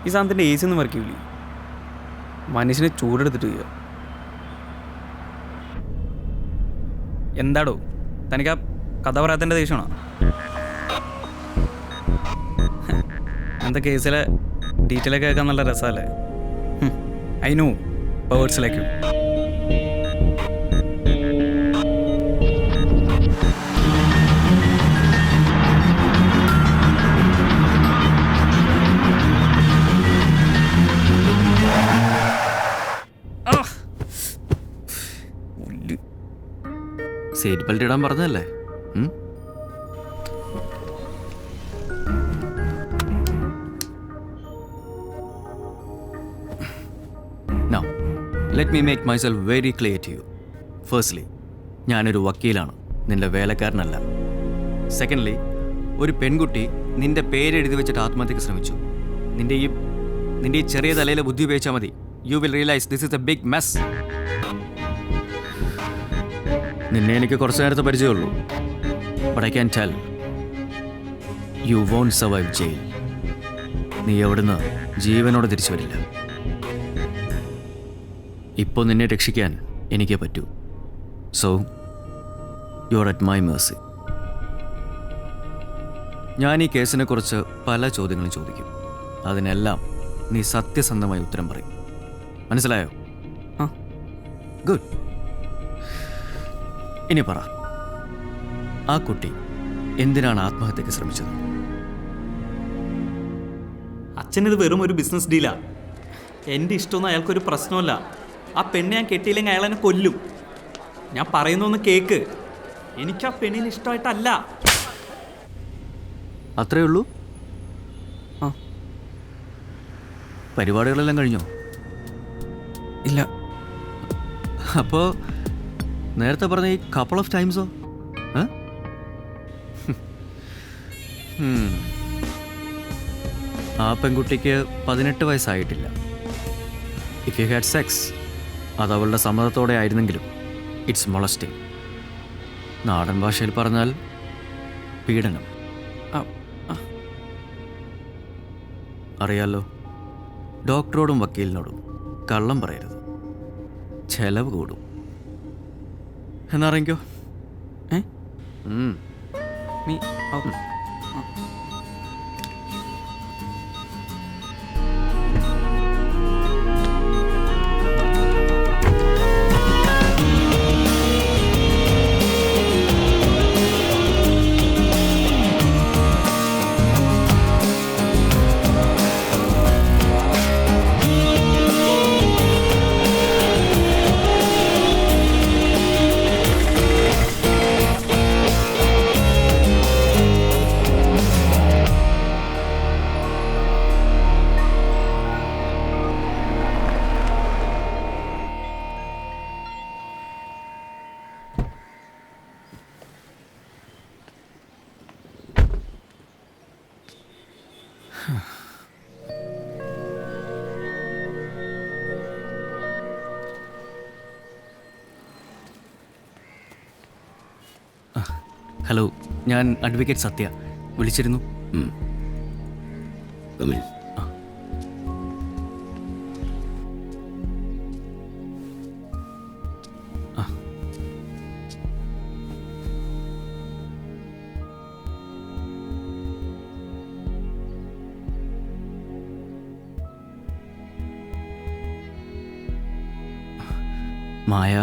ഈ സാധനത്തിൻ്റെ AC ഒന്നും വർക്ക് ചെയ്യില്ലേ? മനുഷ്യനെ ചൂടെടുത്തിട്ട് ചെയ്യുക. എന്താടോ തനിക്ക് ആ കഥ പറയാത്തതിൻ്റെ ദേഷ്യമാണോ? എന്താ കേസിലെ ഡീറ്റെയിലൊക്കെ കേൾക്കാൻ നല്ല രസമല്ലേ? ഐ നോ വേർഡ്സിലേക്ക് സീറ്റ് ബെൽറ്റ് ഇടാൻ പറഞ്ഞതല്ലേ? Now, let me make myself very clear to you. Firstly, ഞാനൊരു വക്കീലാണ്, നിന്റെ വേലക്കാരനല്ല. സെക്കൻഡ്ലി, ഒരു പെൺകുട്ടി നിന്റെ പേരെഴുതി വെച്ചിട്ട് ആത്മഹത്യക്ക് ശ്രമിച്ചു. നിന്റെ ഈ ചെറിയ തലയിലെ ബുദ്ധി ഉപയോഗിച്ചാൽ മതി. You will realise this is a big mess. നിന്നെ എനിക്ക് കുറച്ച് നേരത്തെ പരിചയമുള്ളൂ. But I can tell you won't survive jail. നീ എവിടുന്ന് ജീവനോടെ തിരിച്ചു വരില്ല. ഇപ്പോൾ നിന്നെ രക്ഷിക്കാൻ എനിക്കേ പറ്റൂ. So you are at my Mercy. ഞാൻ ഈ കേസിനെക്കുറിച്ച് പല ചോദ്യങ്ങളും ചോദിക്കും. അതിനെല്ലാം നീ സത്യസന്ധമായി ഉത്തരം പറയും. മനസ്സിലായോ? ഗുഡ്. ഇനി പറ, ആ കുട്ടി എന്തിനാണ് ആത്മഹത്യക്ക് ശ്രമിച്ചത്? അച്ഛനിത് വെറും ഒരു ബിസിനസ് ഡീലാ. എൻ്റെ ഇഷ്ടമൊന്നും അയാൾക്കൊരു പ്രശ്നമല്ല. ആ പെണ്ണ് ഞാൻ കെട്ടിയില്ലെങ്കിൽ അയാൾ എന്നെ കൊല്ലും. ഞാൻ പറയുന്നൊന്ന് കേക്ക്. എനിക്ക് ആ പെണ്ണിന് ഇഷ്ടമായിട്ടല്ല. അത്രേ ഉള്ളൂ? ആ, പരിപാടികളെല്ലാം കഴിഞ്ഞോ? ഇല്ല. അപ്പോൾ നേരത്തെ പറഞ്ഞ ഈ കപ്പിൾ ഓഫ് ടൈംസോ? ആ പെൺകുട്ടിക്ക് 18 വയസ്സായിട്ടില്ല. ഇഫ് യു ഹാഡ് സെക്സ്, അത് അവളുടെ സമ്മതത്തോടെ ആയിരുന്നെങ്കിലും ഇറ്റ്സ് മൊളസ്റ്റിംഗ്. നാടൻ ഭാഷയിൽ പറഞ്ഞാൽ പീഡനം. അറിയാലോ, ഡോക്ടറോടും വക്കീലിനോടും കള്ളം പറയരുത്, ചെലവ് കൂടും. എന്നറിയിക്കോ? നീ ഹലോ, ഞാൻ അഡ്വക്കേറ്റ് സത്യ. വിളിച്ചിരുന്നു. Maya,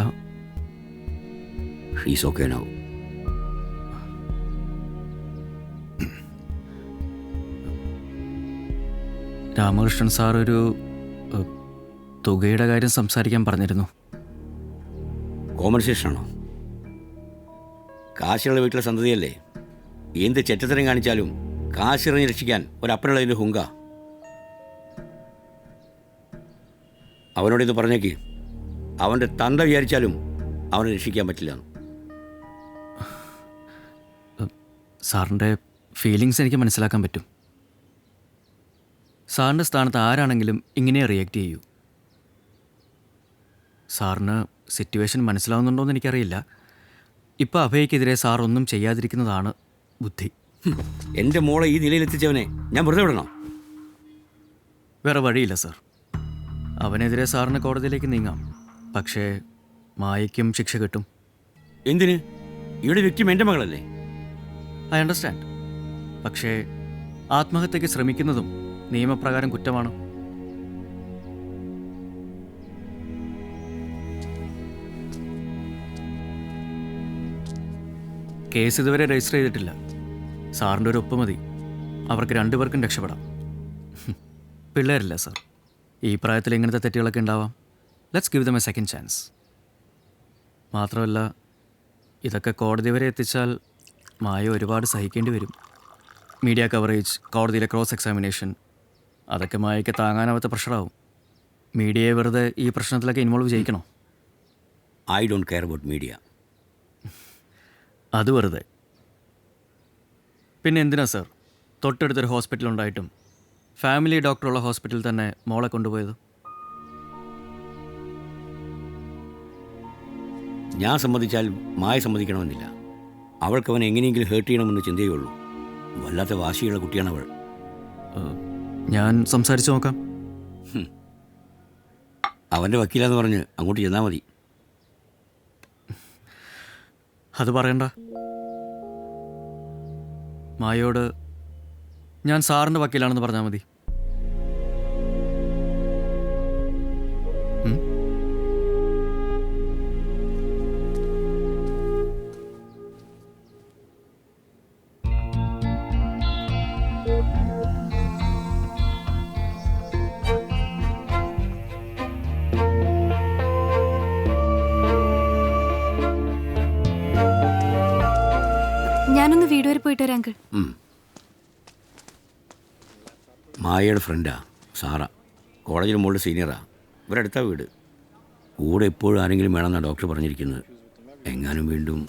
she's okay now. Ramakrishnan sir ഒരു തുകയുടെ കാര്യം സംസാരിക്കാൻ പറഞ്ഞിരുന്നു. കോമ്പൻസേഷനാണോ? കാശിയുള്ള വീട്ടിലെ സന്തതിയല്ലേ. എന്ത് ചെറ്റത്തരം കാണിച്ചാലും കാശിറങ്ങി രക്ഷിക്കാൻ ഒരപ്പനുള്ളതിൻ്റെ ഹുങ്ക. അവനോട് ഇത് പറഞ്ഞേക്ക്. അവൻ്റെ തന്ത വിചാരിച്ചാലും അവനെ രക്ഷിക്കാൻ പറ്റില്ല. സാറിൻ്റെ ഫീലിങ്സ് എനിക്ക് മനസ്സിലാക്കാൻ പറ്റും. സാറിൻ്റെ സ്ഥാനത്ത് ആരാണെങ്കിലും ഇങ്ങനെ റിയാക്ട് ചെയ്യൂ. സാറിന് സിറ്റുവേഷൻ മനസ്സിലാവുന്നുണ്ടോയെന്ന് എനിക്കറിയില്ല. ഇപ്പോൾ അഭയ്ക്കെതിരെ സാർ ഒന്നും ചെയ്യാതിരിക്കുന്നതാണ് ബുദ്ധി. എൻ്റെ മോളെ ഈ നിലയിലെത്തിച്ചവനെ ഞാൻ വെറുതെ വിടണോ? വേറെ വഴിയില്ല സർ. അവനെതിരെ സാറിന് കോടതിയിലേക്ക് നീങ്ങാം. പക്ഷേ മായയ്ക്കും ശിക്ഷ കിട്ടും. എന്തിന്? ഇവിടെ വ്യക്തി എൻ്റെ മകളല്ലേ? I understand. പക്ഷേ ആത്മഹത്യയ്ക്ക് ശ്രമിക്കുന്നതും നിയമപ്രകാരം കുറ്റമാണ്. കേസ് ഇതുവരെ രജിസ്റ്റർ ചെയ്തിട്ടില്ല. സാറിൻ്റെ ഒരു ഒപ്പ് മതി. അവർക്ക് രണ്ടുപേർക്കും രക്ഷപ്പെടാം. പിള്ളേരില്ല സാർ. ഈ പ്രായത്തിൽ ഇങ്ങനത്തെ തെറ്റുകളൊക്കെ ഉണ്ടാവാം. Let's give them a second chance. മാത്രമല്ല, ഇതൊക്കെ കോടതി വരെ എത്തിച്ചാൽ മായ ഒരുപാട് സഹിക്കേണ്ടി വരും. മീഡിയ കവറേജ്, കോടതിയിലെ ക്രോസ് എക്സാമിനേഷൻ, അതൊക്കെ മായയ്ക്ക് താങ്ങാനാവാത്ത പ്രഷറാവും. മീഡിയയെ വെറുതെ ഈ പ്രശ്നത്തിലൊക്കെ ഇൻവോൾവ് ചെയ്യിക്കണോ? I don't care about media. അത് വെറുതെ. പിന്നെ എന്തിനാ സാർ തൊട്ടടുത്തൊരു ഹോസ്പിറ്റൽ ഉണ്ടായിട്ടും ഫാമിലി ഡോക്ടറുള്ള ഹോസ്പിറ്റലിൽ തന്നെ മോളെ കൊണ്ടുപോയത്? ഞാൻ സമ്മതിച്ചാൽ മായ സമ്മതിക്കണമെന്നില്ല. അവൾക്ക് അവൻ എങ്ങനെയെങ്കിലും ഹേർട്ട് ചെയ്യണമെന്ന് ചിന്തയേ ഉള്ളൂ. വല്ലാത്ത വാശിയുള്ള കുട്ടിയാണ് അവൾ. ഞാൻ സംസാരിച്ച് നോക്കാം. അവൻ്റെ വക്കീലാന്ന് പറഞ്ഞ് അങ്ങോട്ട് ചെന്നാൽ മതി. അത് പറയണ്ട. മായയോട് ഞാൻ സാറിൻ്റെ വക്കീലാണെന്ന് പറഞ്ഞാൽ മതി. ഞാനൊന്ന് വീട് വരെ പോയിട്ട് വരാം അങ്കിൾ. മായയുടെ ഫ്രണ്ടാ സാറ. കോളേജിൽ മോളുടെ സീനിയറാ. ഇവരടുത്താ വീട്. കൂടെ എപ്പോഴും ആരെങ്കിലും വേണമെന്നാണ് ഡോക്ടർ പറഞ്ഞിരിക്കുന്നത്. എങ്ങാനും വീണ്ടും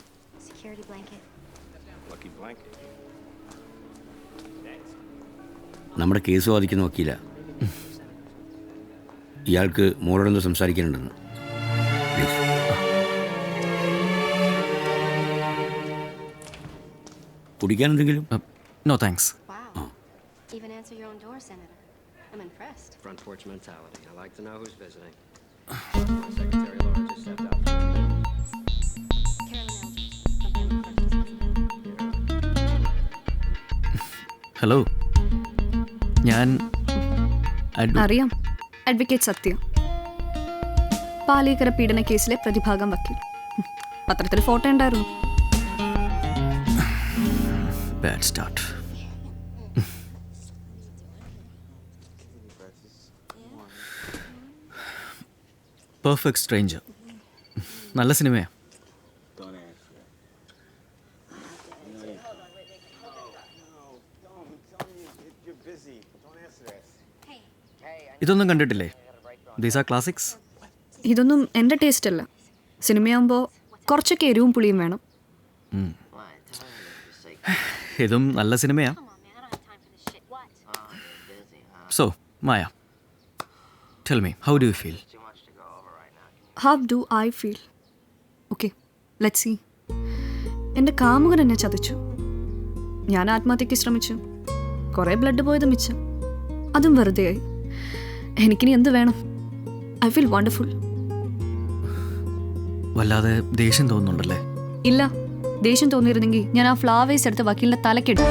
നമ്മുടെ കേസ് വാദിക്കുന്ന വക്കീല. ഇയാൾക്ക് മോളോടൊന്ന് സംസാരിക്കാനുണ്ടെന്ന്. പ്ലീസ്. കുടിക്കാൻ എന്തെങ്കിലും? No thanks. Wow. Even answer your own door, Senator. I'm impressed. Front porch mentality. I like to know who's visiting. Secretary Laura just stepped out. Carolyn Eldridge from Family First. Hello, ഞാൻ അറിയാം, advocate സത്യ, പാലേക്കര പീഡന കേസിലെ പ്രതിഭാഗം വക്കീൽ. പത്രത്തിൽ photo ഉണ്ടായിരുന്നു. Bad start. Perfect stranger നല്ല സിനിമയാണ്. ഇതൊന്നും കണ്ടിട്ടില്ലേ? These are classics. ഇതൊന്നും എൻ്റെ ടേസ്റ്റ് അല്ല. സിനിമയാകുമ്പോൾ കുറച്ചൊക്കെ എരിവും പുളിയും വേണം. ഇതും നല്ല സിനിമയാ. So Maya, tell me, how do you feel? How do I feel? Okay, let's see. എൻ്റെ കാമുകൻ എന്നെ ചതിച്ചു. ഞാൻ ആത്മഹത്യയ്ക്ക് ശ്രമിച്ചു. കുറേ ബ്ലഡ് പോയത് മിച്ചം. അതും വെറുതെയായി. എനിക്കിനി എന്ത് വേണം? I feel wonderful. വല്ലാതെ ദേഷ്യം തോന്നുന്നുണ്ടല്ലേ? ഇല്ല, ദേഷ്യം തോന്നിയിരുന്നെങ്കിൽ ഞാൻ ആ ഫ്ലവേഴ്സ് എടുത്ത് വക്കീലിൻ്റെ തലക്കിടും.